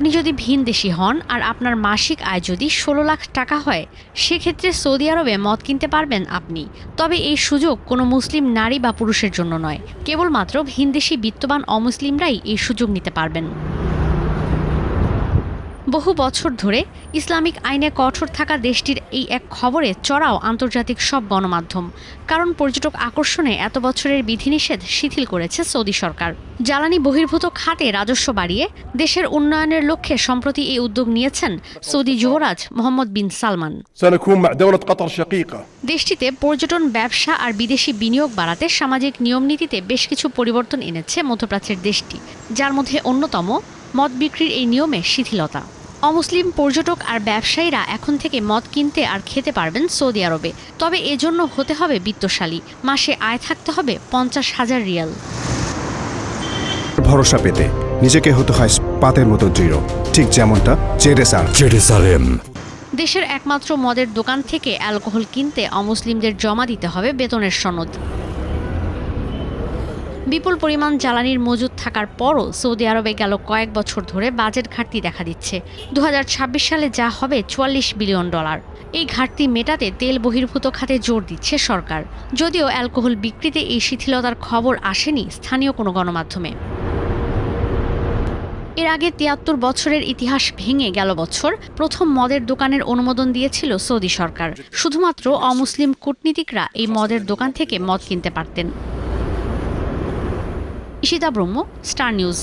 আপনি যদি ভিনদেশী হন আর আপনার মাসিক আয় যদি ১৬ লাখ টাকা হয়, সেক্ষেত্রে সৌদি আরবে মদ কিনতে পারবেন আপনি। তবে এই সুযোগ কোনো মুসলিম নারী বা পুরুষের জন্য নয়, কেবলমাত্র ভিনদেশী বিত্তবান অমুসলিমরাই এই সুযোগ নিতে পারবেন। বহু বছর ধরে ইসলামিক আইনে কঠোর থাকা দেশটির এই এক খবরে চড়াও আন্তর্জাতিক সব গণমাধ্যম। কারণ পর্যটক আকর্ষণে এত বছরের বিধিনিষেধ শিথিল করেছে সৌদি সরকার। জ্বালানি বহির্ভূত খাতে রাজস্ব বাড়িয়ে দেশের উন্নয়নের লক্ষ্যে সম্প্রতি এই উদ্যোগ নিয়েছেন সৌদি যুবরাজ মোহাম্মদ বিন সালমান। দেশটিতে পর্যটন, ব্যবসা আর বিদেশি বিনিয়োগ বাড়াতে সামাজিক নিয়মনীতিতে বেশ কিছু পরিবর্তন এনেছে মধ্যপ্রাচ্যের দেশটি, যার মধ্যে অন্যতম মদ বিক্রির এই নিয়মে শিথিলতা। অমুসলিম পর্যটক আর ব্যবসায়ীরা এখন থেকে মদ কিনতে আর খেতে পারবেন সৌদি আরবে। তবে এজন্য হতে হবে বিত্তশালী, মাসে আয় থাকতে হবে ৫০,০০০ রিয়াল। ভরসা পেতে নিজেকে হতে হয় পাতের মতো দৃঢ়, ঠিক যেমনটা জেরুসালেম। দেশের একমাত্র মদের দোকান থেকে অ্যালকোহল কিনতে অমুসলিমদের জমা দিতে হবে বেতনের সনদ। বিপুল পরিমাণ জ্বালানির মজুদ থাকার পরও সৌদি আরবে গেল কয়েক বছর ধরে বাজেট ঘাটতি দেখা দিচ্ছে। ২০২৬ সালে যা হবে $৪৪ বিলিয়ন। এই ঘাটতি মেটাতে তেল বহির্ভূত খাতে জোর দিচ্ছে সরকার, যদিও অ্যালকোহল বিক্রিতে এই শিথিলতার খবর আসেনি স্থানীয় কোনো গণমাধ্যমে। এর আগে ৭৩ বছরের ইতিহাস ভেঙে গেল বছর প্রথম মদের দোকানের অনুমোদন দিয়েছিল সৌদি সরকার। শুধুমাত্র অমুসলিম কূটনীতিকরা এই মদের দোকান থেকে মদ কিনতে পারতেন। ঈশিতা ব্রহ্ম, স্টার নিউজ।